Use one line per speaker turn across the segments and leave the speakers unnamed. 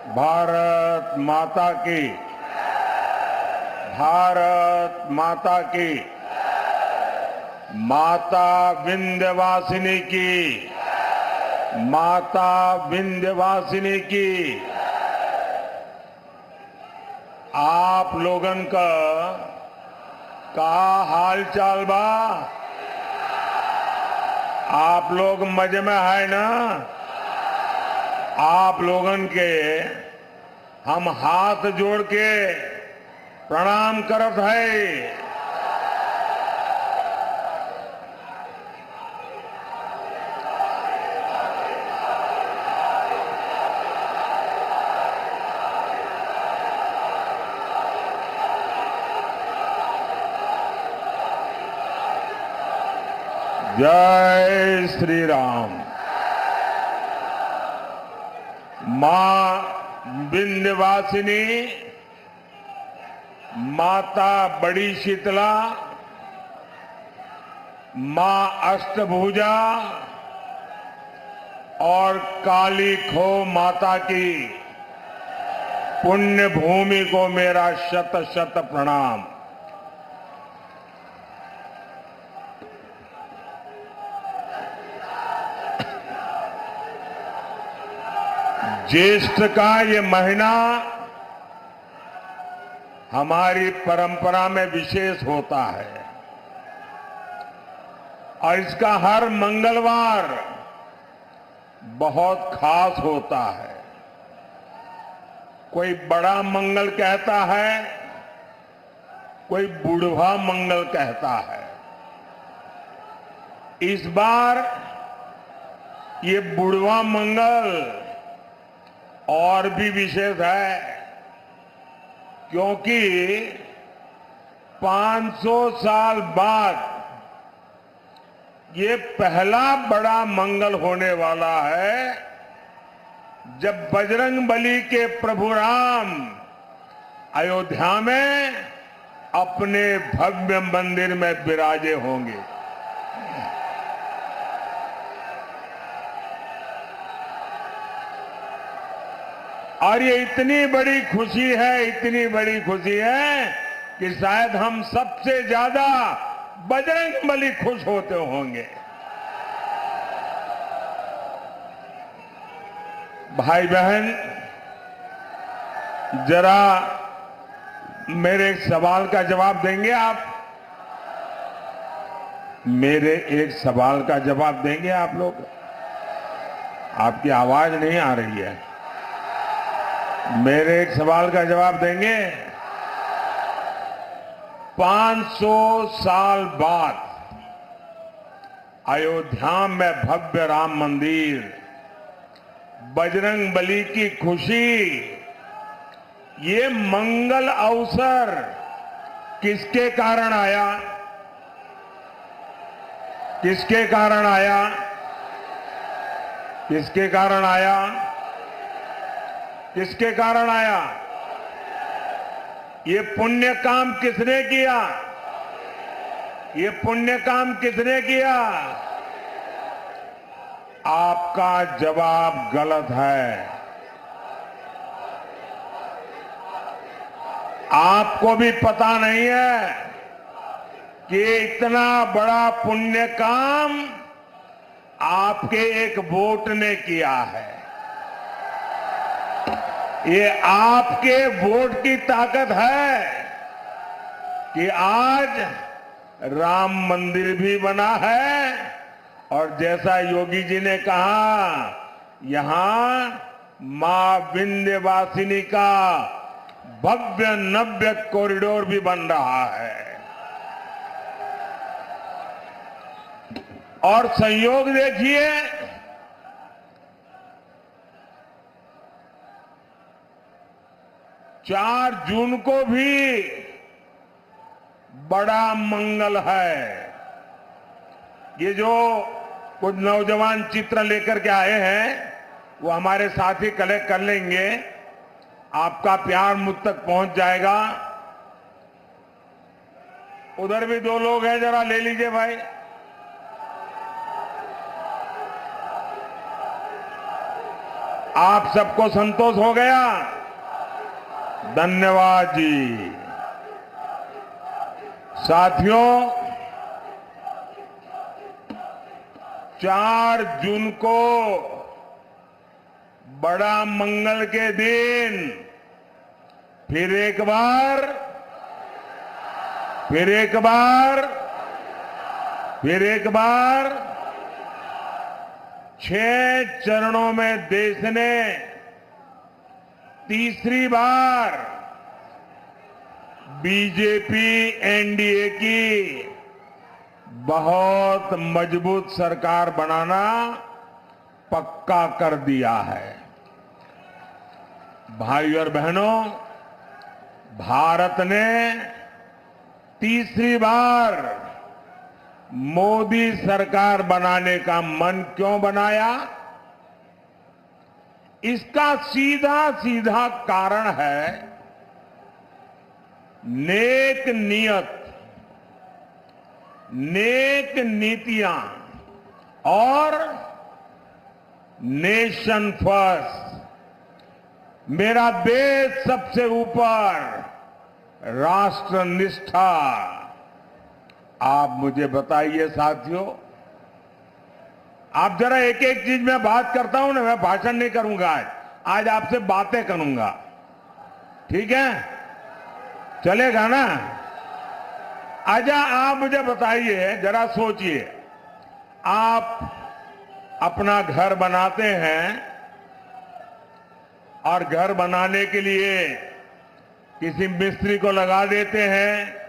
भारत माता की, भारत माता की, माता विंध्यवासिनी की, माता विंध्यवासिनी की। आप लोगन का हाल चाल बा? आप लोग मजे में है ना? आप लोगन के हम हाथ जोड़ के प्रणाम करत है। जय श्री राम। मां विंध्यवासिनी, माता बड़ी शीतला, मां अष्टभुजा और काली खो माता की पुण्य भूमि को मेरा शत शत प्रणाम। ज्येष्ठ का ये महीना हमारी परंपरा में विशेष होता है और इसका हर मंगलवार बहुत खास होता है। कोई बड़ा मंगल कहता है, कोई बुढ़वा मंगल कहता है। इस बार ये बुढ़वा मंगल और भी विशेष है, क्योंकि 500 साल बाद ये पहला बड़ा मंगल होने वाला है जब बजरंगबली के प्रभु राम अयोध्या में अपने भव्य मंदिर में विराजे होंगे। और ये इतनी बड़ी खुशी है, इतनी बड़ी खुशी है कि शायद हम सबसे ज्यादा बजरंगबली खुश होते होंगे। भाई बहन, जरा मेरे एक सवाल का जवाब देंगे आप? मेरे एक सवाल का जवाब देंगे आप लोग? आपकी आवाज नहीं आ रही है। मेरे एक सवाल का जवाब देंगे? 500 साल बाद अयोध्या में भव्य राम मंदिर, बजरंगबली की खुशी, ये मंगल अवसर किसके कारण आया? किसके कारण आया? किसके कारण आया? किसके कारण आया? ये पुण्य काम किसने किया? ये पुण्य काम किसने किया? आपका जवाब गलत है। आपको भी पता नहीं है कि इतना बड़ा पुण्य काम आपके एक वोट ने किया है। ये आपके वोट की ताकत है कि आज राम मंदिर भी बना है और जैसा योगी जी ने कहा, यहां मां विंध्यवासिनी का भव्य नव्य कॉरिडोर भी बन रहा है। और संयोग देखिए, 4 जून को भी बड़ा मंगल है। ये जो कुछ नौजवान चित्र लेकर के आए हैं वो हमारे साथी कलेक्ट कर लेंगे, आपका प्यार मुझ तक पहुंच जाएगा। उधर भी 2 लोग हैं, जरा ले लीजिए भाई। आप सबको संतोष हो गया? धन्यवाद जी। साथियों, 4 जून को बड़ा मंगल के दिन फिर एक बार 6 चरणों में देश ने तीसरी बार बीजेपी एनडीए की बहुत मजबूत सरकार बनाना पक्का कर दिया है। भाई और बहनों, भारत ने तीसरी बार मोदी सरकार बनाने का मन क्यों बनाया? इसका सीधा सीधा कारण है नेक नियत, नेक नीतियां और नेशन फर्स्ट, मेरा देश सबसे ऊपर, राष्ट्र निष्ठा। आप मुझे बताइए साथियों, आप जरा एक एक चीज में बात करता हूं ना, मैं भाषण नहीं करूंगा आज आपसे बातें करूंगा, ठीक है? चलेगा ना? आजा, आप मुझे बताइए, जरा सोचिए, आप अपना घर बनाते हैं और घर बनाने के लिए किसी मिस्त्री को लगा देते हैं।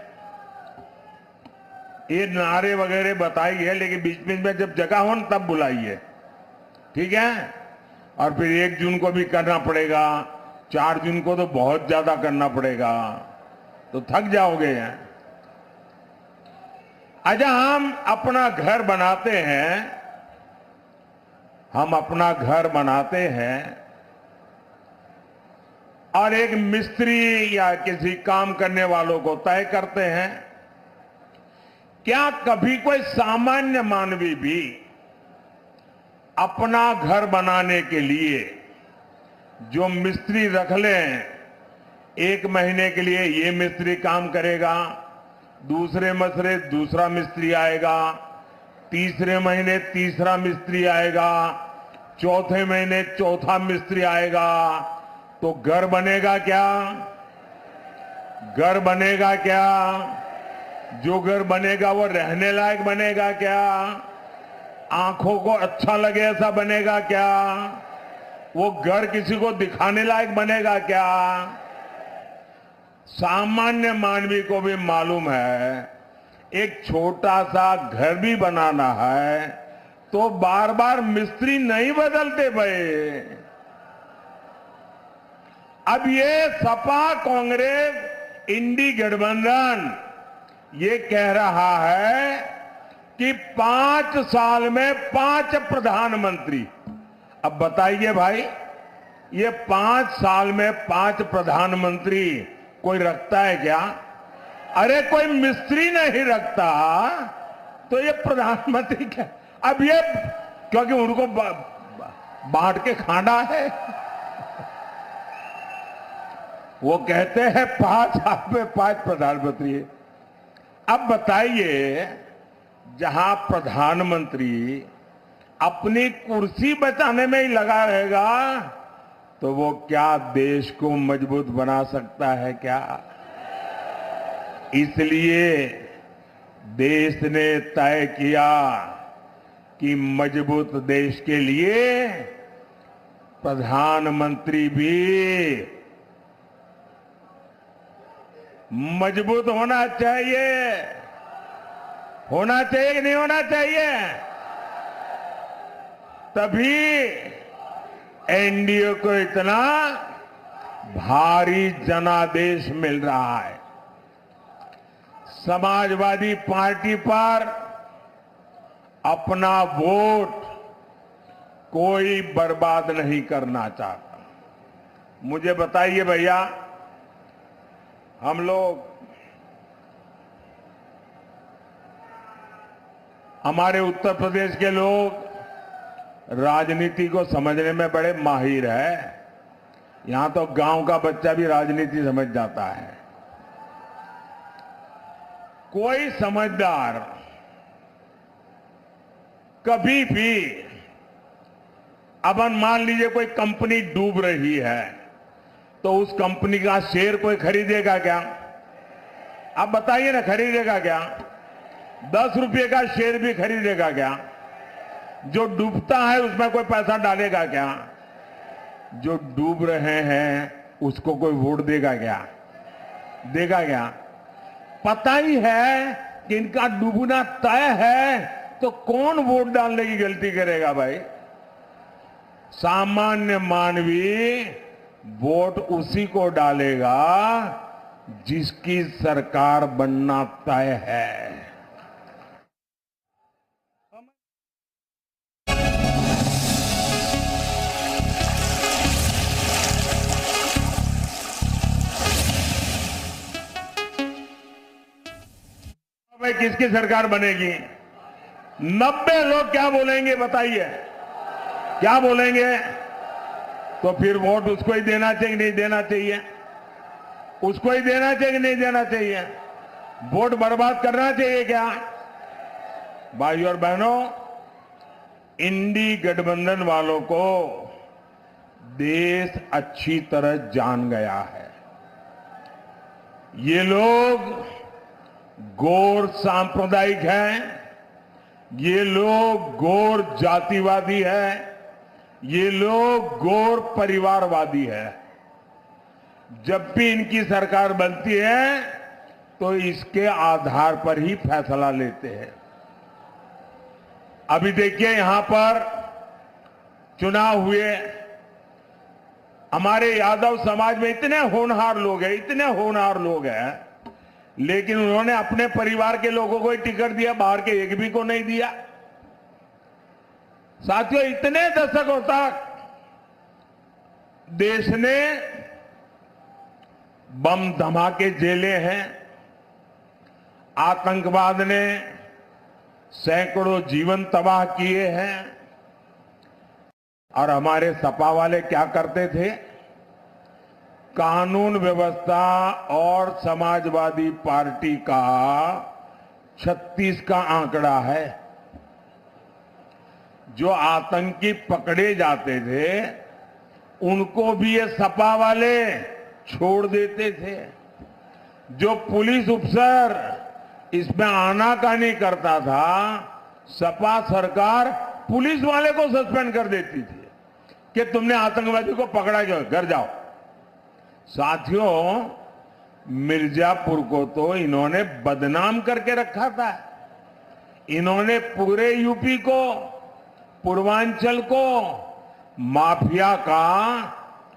ये नारे वगैरह बताइए, लेकिन बीच बीच में जब जगह हो न तब बुलाइए, ठीक है? और फिर 1 जून को भी करना पड़ेगा, 4 जून को तो बहुत ज्यादा करना पड़ेगा, तो थक जाओगे। अच्छा, हम अपना घर बनाते हैं और एक मिस्त्री या किसी काम करने वालों को तय करते हैं। क्या कभी कोई सामान्य मानवी भी अपना घर बनाने के लिए जो मिस्त्री रख लें, 1 महीने के लिए ये मिस्त्री काम करेगा, दूसरे महीने दूसरा मिस्त्री आएगा, तीसरे महीने तीसरा मिस्त्री आएगा, चौथे महीने चौथा मिस्त्री आएगा, तो घर बनेगा क्या? घर बनेगा क्या? जो घर बनेगा वो रहने लायक बनेगा क्या? आंखों को अच्छा लगे ऐसा बनेगा क्या? वो घर किसी को दिखाने लायक बनेगा क्या? सामान्य मानवी को भी मालूम है, एक छोटा सा घर भी बनाना है तो बार बार मिस्त्री नहीं बदलते भाई। अब ये सपा कांग्रेस इंडी गठबंधन ये कह रहा है कि 5 साल में 5 प्रधानमंत्री। अब बताइए भाई, ये 5 साल में 5 प्रधानमंत्री कोई रखता है क्या? अरे कोई मिस्त्री नहीं रखता तो ये प्रधानमंत्री क्या? अब ये क्योंकि उनको बांट के खाना है, वो कहते हैं 5 साल में 5 प्रधानमंत्री। अब बताइए, जहां प्रधानमंत्री अपनी कुर्सी बचाने में ही लगा रहेगा तो वो क्या देश को मजबूत बना सकता है क्या? इसलिए देश ने तय किया कि मजबूत देश के लिए प्रधानमंत्री भी मजबूत होना चाहिए। होना चाहिए कि नहीं होना चाहिए? तभी एनडीए को इतना भारी जनादेश मिल रहा है। समाजवादी पार्टी पर अपना वोट कोई बर्बाद नहीं करना चाहता। मुझे बताइए भैया, हम लोग, हमारे उत्तर प्रदेश के लोग राजनीति को समझने में बड़े माहिर है। यहां तो गांव का बच्चा भी राजनीति समझ जाता है। कोई समझदार कभी भी, अब मान लीजिए कोई कंपनी डूब रही है तो उस कंपनी का शेयर कोई खरीदेगा क्या? आप बताइए ना, खरीदेगा क्या? 10 रुपये का शेयर भी खरीदेगा क्या? जो डूबता है उसमें कोई पैसा डालेगा क्या? जो डूब रहे हैं उसको कोई वोट देगा क्या? देगा क्या? पता ही है कि इनका डूबना तय है, तो कौन वोट डालने की गलती करेगा भाई? सामान्य मानवी वोट उसी को डालेगा जिसकी सरकार बनना तय है। भाई किसकी सरकार बनेगी? 90 लोग क्या बोलेंगे बताइए? क्या बोलेंगे? तो फिर वोट उसको ही देना चाहिए, नहीं देना चाहिए? उसको ही देना चाहिए, नहीं देना चाहिए? वोट बर्बाद करना चाहिए क्या? भाइयों और बहनों, इंडी गठबंधन वालों को देश अच्छी तरह जान गया है। ये लोग गौर सांप्रदायिक हैं, ये लोग गौर जातिवादी है, ये लोग गौर परिवारवादी है। जब भी इनकी सरकार बनती है तो इसके आधार पर ही फैसला लेते हैं। अभी देखिए, यहां पर चुनाव हुए, हमारे यादव समाज में इतने होनहार लोग हैं, इतने होनहार लोग हैं, लेकिन उन्होंने अपने परिवार के लोगों को ही टिकट दिया, बाहर के एक भी को नहीं दिया। साथियों, इतने दशकों तक देश ने बम धमाके झेले हैं, आतंकवाद ने सैकड़ों जीवन तबाह किए हैं, और हमारे सपा वाले क्या करते थे? कानून व्यवस्था और समाजवादी पार्टी का 36 का आंकड़ा है। जो आतंकी पकड़े जाते थे उनको भी ये सपा वाले छोड़ देते थे। जो पुलिस अफसर इसमें आनाकानी करता था, सपा सरकार पुलिस वाले को सस्पेंड कर देती थी कि तुमने आतंकवादी को पकड़ा क्यों, घर जाओ। साथियों, मिर्जापुर को तो इन्होंने बदनाम करके रखा था। इन्होंने पूरे यूपी को, पूर्वांचल को माफिया का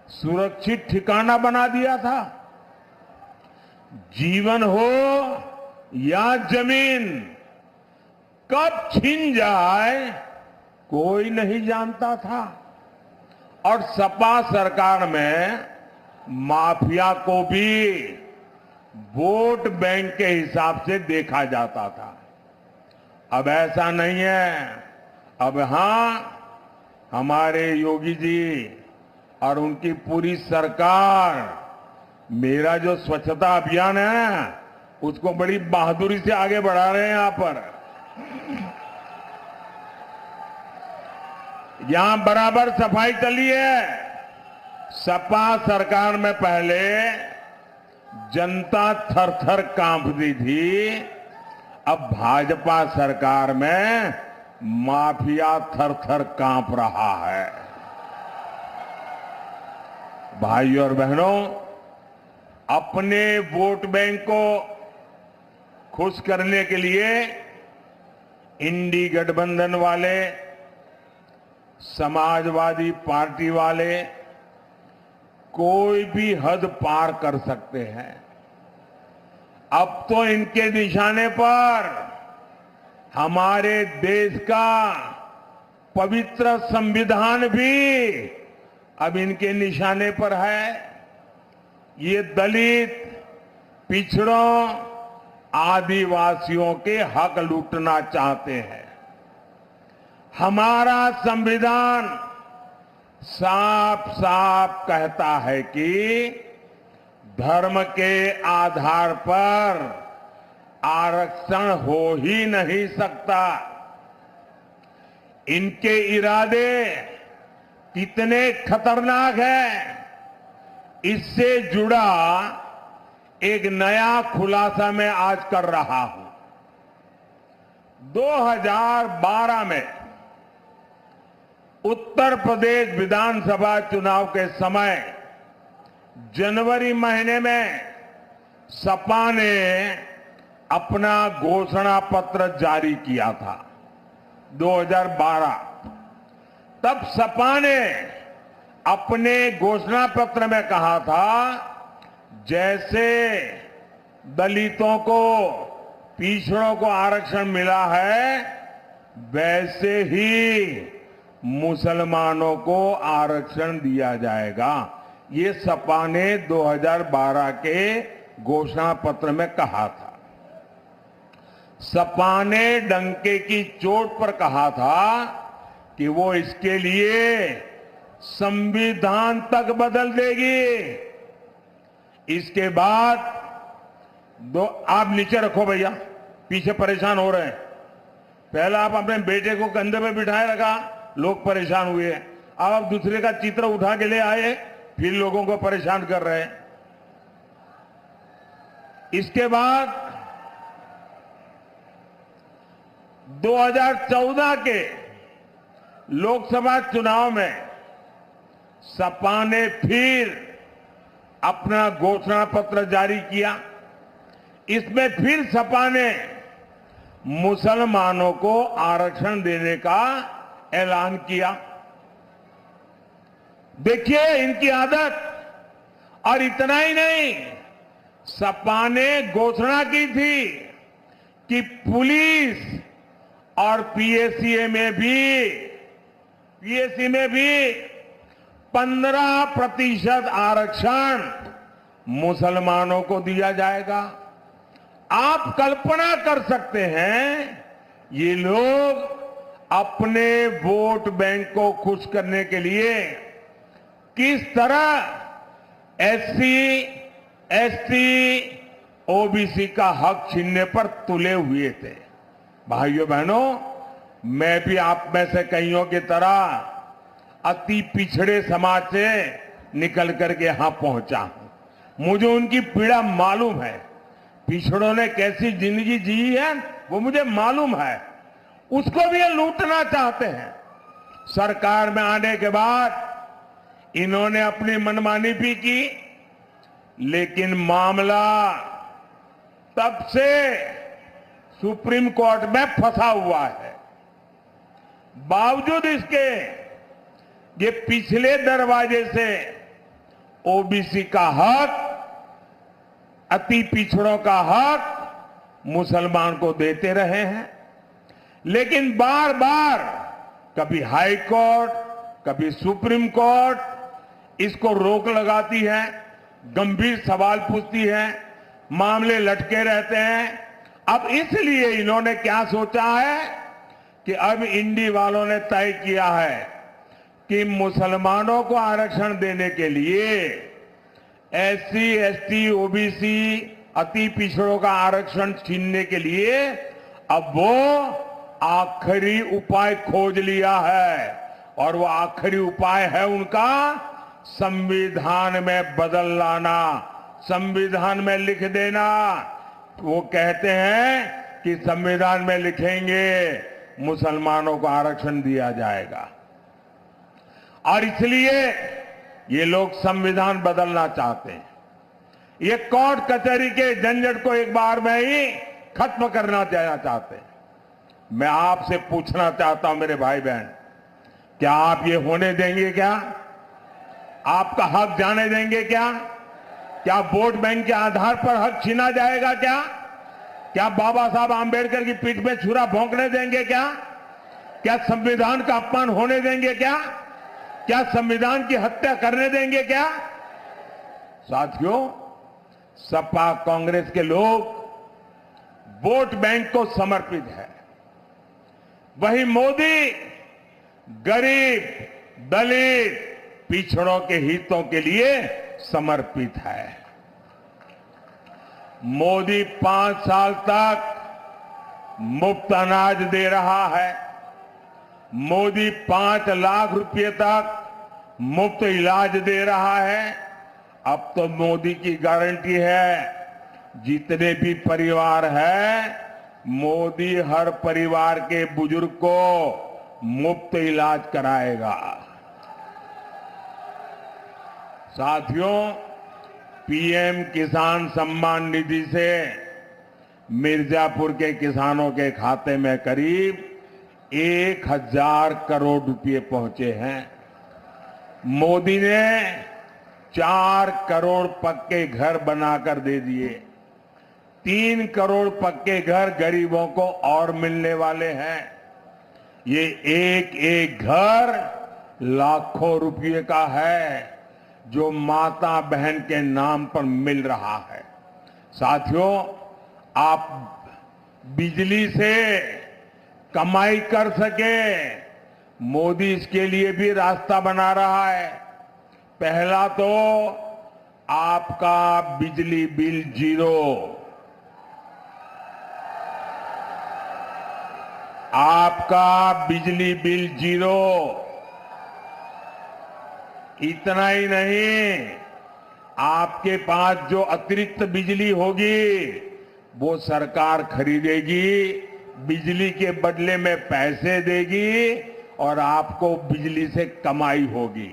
सुरक्षित ठिकाना बना दिया था। जीवन हो या जमीन, कब छीन जाए कोई नहीं जानता था। और सपा सरकार में माफिया को भी वोट बैंक के हिसाब से देखा जाता था। अब ऐसा नहीं है। अब हां, हमारे योगी जी और उनकी पूरी सरकार मेरा जो स्वच्छता अभियान है उसको बड़ी बहादुरी से आगे बढ़ा रहे हैं। यहां पर यहां बराबर सफाई चली है। सपा सरकार में पहले जनता थर-थर कांपती थी, अब भाजपा सरकार में माफिया थर-थर कांप रहा है। भाइयों और बहनों, अपने वोट बैंक को खुश करने के लिए इंडी गठबंधन वाले, समाजवादी पार्टी वाले कोई भी हद पार कर सकते हैं। अब तो इनके निशाने पर हमारे देश का पवित्र संविधान भी अब इनके निशाने पर है। ये दलित, पिछड़ों, आदिवासियों के हक लूटना चाहते हैं। हमारा संविधान साफ साफ कहता है कि धर्म के आधार पर आरक्षण हो ही नहीं सकता। इनके इरादे कितने खतरनाक हैं, इससे जुड़ा एक नया खुलासा मैं आज कर रहा हूं। 2012 में उत्तर प्रदेश विधानसभा चुनाव के समय जनवरी महीने में सपा ने अपना घोषणा पत्र जारी किया था। 2012 तब सपा ने अपने घोषणा पत्र में कहा था, जैसे दलितों को, पिछड़ों को आरक्षण मिला है, वैसे ही मुसलमानों को आरक्षण दिया जाएगा। ये सपा ने 2012 के घोषणा पत्र में कहा था। सपा ने डंके की चोट पर कहा था कि वो इसके लिए संविधान तक बदल देगी। इसके बाद आप नीचे रखो भैया, पीछे परेशान हो रहे हैं। पहला आप अपने बेटे को कंधे पे बिठाए रखा, लोग परेशान हुए। अब आप दूसरे का चित्र उठा के ले आए, फिर लोगों को परेशान कर रहे हैं। इसके बाद 2014 के लोकसभा चुनाव में सपा ने फिर अपना घोषणा पत्र जारी किया। इसमें फिर सपा ने मुसलमानों को आरक्षण देने का ऐलान किया। देखिए इनकी आदत। और इतना ही नहीं, सपा ने घोषणा की थी कि पुलिस और पीएससी में भी 15% आरक्षण मुसलमानों को दिया जाएगा। आप कल्पना कर सकते हैं, ये लोग अपने वोट बैंक को खुश करने के लिए किस तरह एससी, एसटी, ओबीसी का हक छीनने पर तुले हुए थे। भाइयों बहनों, मैं भी आप में से कईयों की तरह अति पिछड़े समाज से निकल करके यहां पहुंचा हूं। मुझे उनकी पीड़ा मालूम है। पिछड़ों ने कैसी जिंदगी जी है वो मुझे मालूम है। उसको भी ये लूटना चाहते हैं। सरकार में आने के बाद इन्होंने अपनी मनमानी भी की, लेकिन मामला तब से सुप्रीम कोर्ट में फंसा हुआ है। बावजूद इसके ये पिछले दरवाजे से ओबीसी का हक, अति पिछड़ों का हक मुसलमान को देते रहे हैं। लेकिन बार बार कभी हाई कोर्ट, कभी सुप्रीम कोर्ट इसको रोक लगाती है, गंभीर सवाल पूछती है, मामले लटके रहते हैं। अब इसलिए इन्होंने क्या सोचा है कि अब इंडी वालों ने तय किया है कि मुसलमानों को आरक्षण देने के लिए एससी, एसटी, ओबीसी, अति पिछड़ों का आरक्षण छीनने के लिए अब वो आखिरी उपाय खोज लिया है। और वो आखिरी उपाय है उनका संविधान में बदल लाना, संविधान में लिख देना। वो कहते हैं कि संविधान में लिखेंगे मुसलमानों को आरक्षण दिया जाएगा। और इसलिए ये लोग संविधान बदलना चाहते हैं। ये कोर्ट कचहरी के झंझट को एक बार में ही खत्म करना चाहते हैं। मैं आपसे पूछना चाहता हूं मेरे भाई बहन, क्या आप ये होने देंगे? क्या आपका हक जाने देंगे? क्या वोट बैंक के आधार पर हक छीना जाएगा? क्या बाबा साहब आंबेडकर की पीठ में छुरा भोंकने देंगे? क्या संविधान का अपमान होने देंगे? क्या संविधान की हत्या करने देंगे? साथियों, सपा कांग्रेस के लोग वोट बैंक को समर्पित है। वही मोदी गरीब, दलित, पिछड़ों के हितों के लिए समर्पित है। मोदी 5 साल तक मुफ्त अनाज दे रहा है। मोदी 5 लाख रुपए तक मुफ्त इलाज दे रहा है। अब तो मोदी की गारंटी है, जितने भी परिवार हैं, मोदी हर परिवार के बुजुर्ग को मुफ्त इलाज कराएगा। साथियों, पीएम किसान सम्मान निधि से मिर्जापुर के किसानों के खाते में करीब 1000 करोड़ रुपए पहुंचे हैं। मोदी ने 4 करोड़ पक्के घर बनाकर दे दिए। 3 करोड़ पक्के घर गरीबों को और मिलने वाले हैं। ये एक एक घर लाखों रुपए का है, जो माता बहन के नाम पर मिल रहा है। साथियों, आप बिजली से कमाई कर सके, मोदी इसके लिए भी रास्ता बना रहा है। पहला तो आपका बिजली बिल 0, आपका बिजली बिल 0। इतना ही नहीं, आपके पास जो अतिरिक्त बिजली होगी वो सरकार खरीदेगी, बिजली के बदले में पैसे देगी और आपको बिजली से कमाई होगी।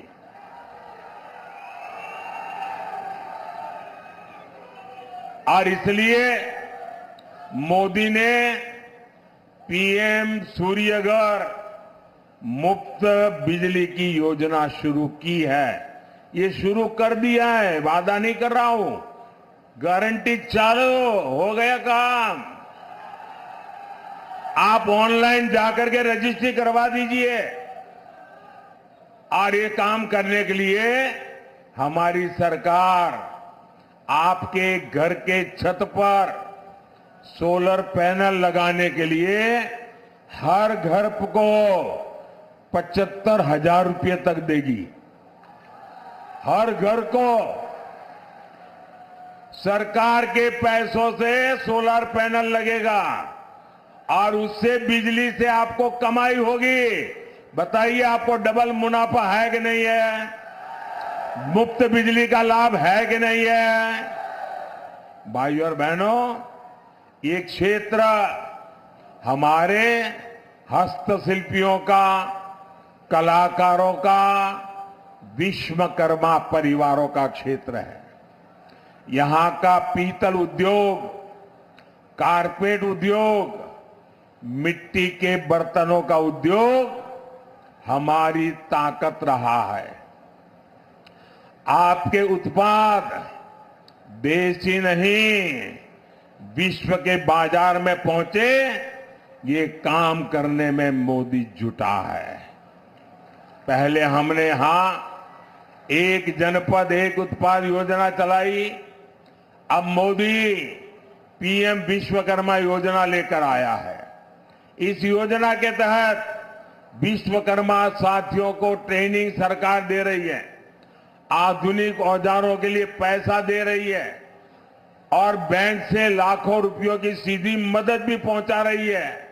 और इसलिए मोदी ने पीएम सूर्यघर मुफ्त बिजली की योजना शुरू की है। ये शुरू कर दिया है, वादा नहीं कर रहा हूं, गारंटी चालू हो गया काम। आप ऑनलाइन जाकर के रजिस्ट्री करवा दीजिए। और ये काम करने के लिए हमारी सरकार आपके घर के छत पर सोलर पैनल लगाने के लिए हर घर को 75,000 रुपये तक देगी। हर घर को सरकार के पैसों से सोलर पैनल लगेगा और उससे बिजली से आपको कमाई होगी। बताइए, आपको डबल मुनाफा है कि नहीं है? मुफ्त बिजली का लाभ है कि नहीं है? भाइयों और बहनों, ये क्षेत्र हमारे हस्तशिल्पियों का, कलाकारों का, विश्वकर्मा परिवारों का क्षेत्र है। यहां का पीतल उद्योग, कारपेट उद्योग, मिट्टी के बर्तनों का उद्योग हमारी ताकत रहा है। आपके उत्पाद देश ही नहीं, विश्व के बाजार में पहुंचे, ये काम करने में मोदी जुटा है। पहले हमने यहां एक जनपद एक उत्पाद योजना चलाई। अब मोदी पीएम विश्वकर्मा योजना लेकर आया है। इस योजना के तहत विश्वकर्मा साथियों को ट्रेनिंग सरकार दे रही है, आधुनिक औजारों के लिए पैसा दे रही है और बैंक से लाखों रुपयों की सीधी मदद भी पहुंचा रही है।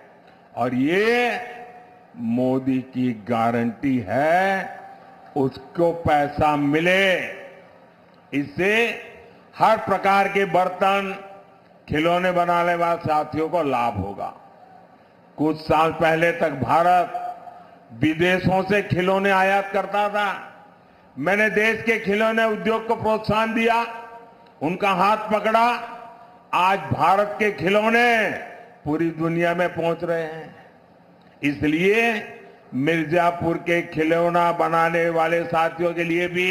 और ये मोदी की गारंटी है, उसको पैसा मिले। इससे हर प्रकार के बर्तन, खिलौने बनाने वाले साथियों को लाभ होगा। कुछ साल पहले तक भारत विदेशों से खिलौने आयात करता था। मैंने देश के खिलौने उद्योग को प्रोत्साहन दिया, उनका हाथ पकड़ा। आज भारत के खिलौने पूरी दुनिया में पहुंच रहे हैं। इसलिए मिर्जापुर के खिलौना बनाने वाले साथियों के लिए भी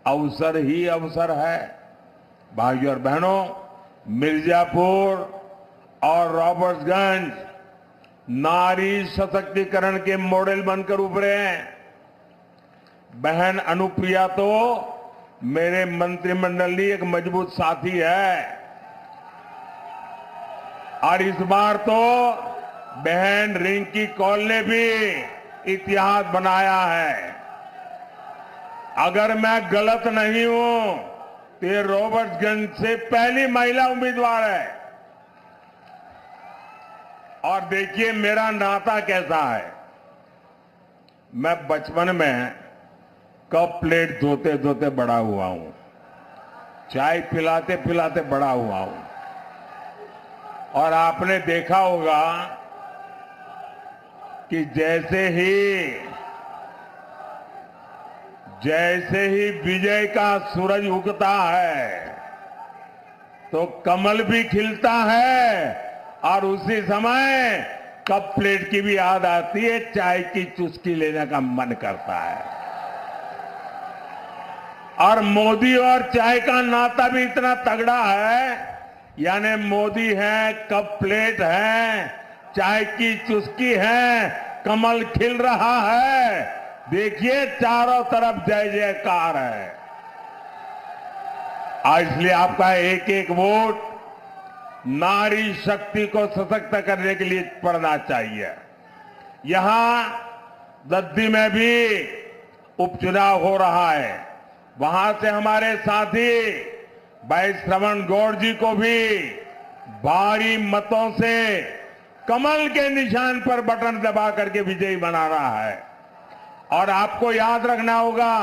अवसर ही अवसर है। भाइयों और बहनों, मिर्जापुर और रॉबर्ट्सगंज नारी सशक्तिकरण के मॉडल बनकर उभरे हैं। बहन अनुप्रिया तो मेरे मंत्रिमंडल की एक मजबूत साथी है और इस बार तो बहन रिंकी कौल ने भी इतिहास बनाया है। अगर मैं गलत नहीं हूं तो ये रॉबर्ट्सगंज से पहली महिला उम्मीदवार है। और देखिए मेरा नाता कैसा है। मैं बचपन में कप प्लेट धोते धोते बड़ा हुआ हूं, चाय पिलाते पिलाते बड़ा हुआ हूं। और आपने देखा होगा कि जैसे ही विजय का सूरज उगता है तो कमल भी खिलता है और उसी समय कप प्लेट की भी याद आती है, चाय की चुस्की लेने का मन करता है। और मोदी और चाय का नाता भी इतना तगड़ा है, यानी मोदी है, कप प्लेट है, चाय की चुस्की है, कमल खिल रहा है। देखिए चारों तरफ जय जयकार है। आज इसलिए आपका एक एक वोट नारी शक्ति को सशक्त करने के लिए पड़ना चाहिए। यहां दद्दी में भी उपचुनाव हो रहा है। वहां से हमारे साथी भाई श्रवण गौड़ जी को भी भारी मतों से कमल के निशान पर बटन दबा करके विजयी बना रहा है। और आपको याद रखना होगा,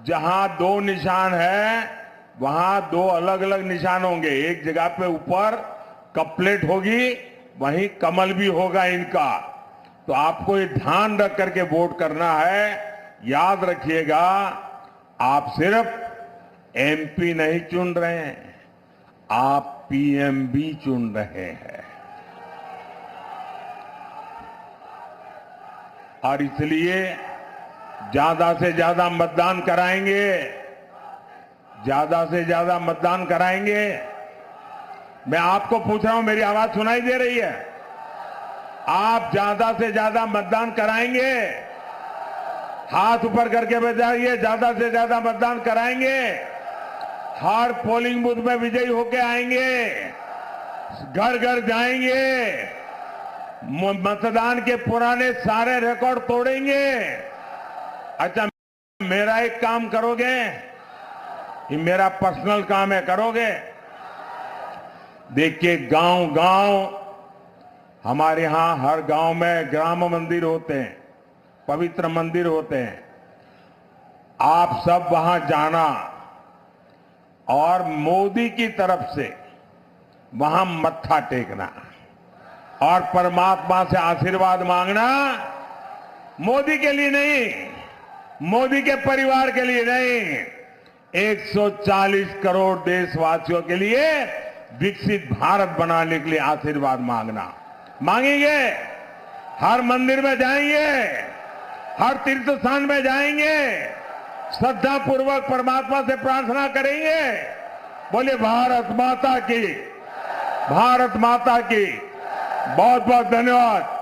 जहां दो निशान है वहां दो अलग अलग निशान होंगे। एक जगह पे ऊपर कप प्लेट होगी, वहीं कमल भी होगा इनका। तो आपको ये ध्यान रख करके वोट करना है। याद रखिएगा, आप सिर्फ एमपी नहीं चुन रहे हैं, आप पीएम भी चुन रहे हैं। और इसलिए ज्यादा से ज्यादा मतदान कराएंगे, ज्यादा से ज्यादा मतदान कराएंगे। मैं आपको पूछ रहा हूं, मेरी आवाज सुनाई दे रही है? आप ज्यादा से ज्यादा मतदान कराएंगे? हाथ ऊपर करके बताइए, ज्यादा से ज्यादा मतदान कराएंगे? हर पोलिंग बूथ में विजयी होके आएंगे, घर घर जाएंगे, मतदान के पुराने सारे रिकॉर्ड तोड़ेंगे। अच्छा, मेरा एक काम करोगे? ये मेरा पर्सनल काम है, करोगे? देखिए गांव गांव हमारे यहां हर गांव में ग्राम मंदिर होते हैं, पवित्र मंदिर होते हैं। आप सब वहां जाना और मोदी की तरफ से वहां मत्था टेकना और परमात्मा से आशीर्वाद मांगना। मोदी के लिए नहीं, मोदी के परिवार के लिए नहीं, 140 करोड़ देशवासियों के लिए विकसित भारत बनाने के लिए आशीर्वाद मांगना। मांगेंगे, हर मंदिर में जाएंगे, हर तीर्थ स्थान में जाएंगे, श्रद्धा पूर्वक परमात्मा से प्रार्थना करेंगे। बोले भारत माता की, भारत माता की। बहुत बहुत धन्यवाद।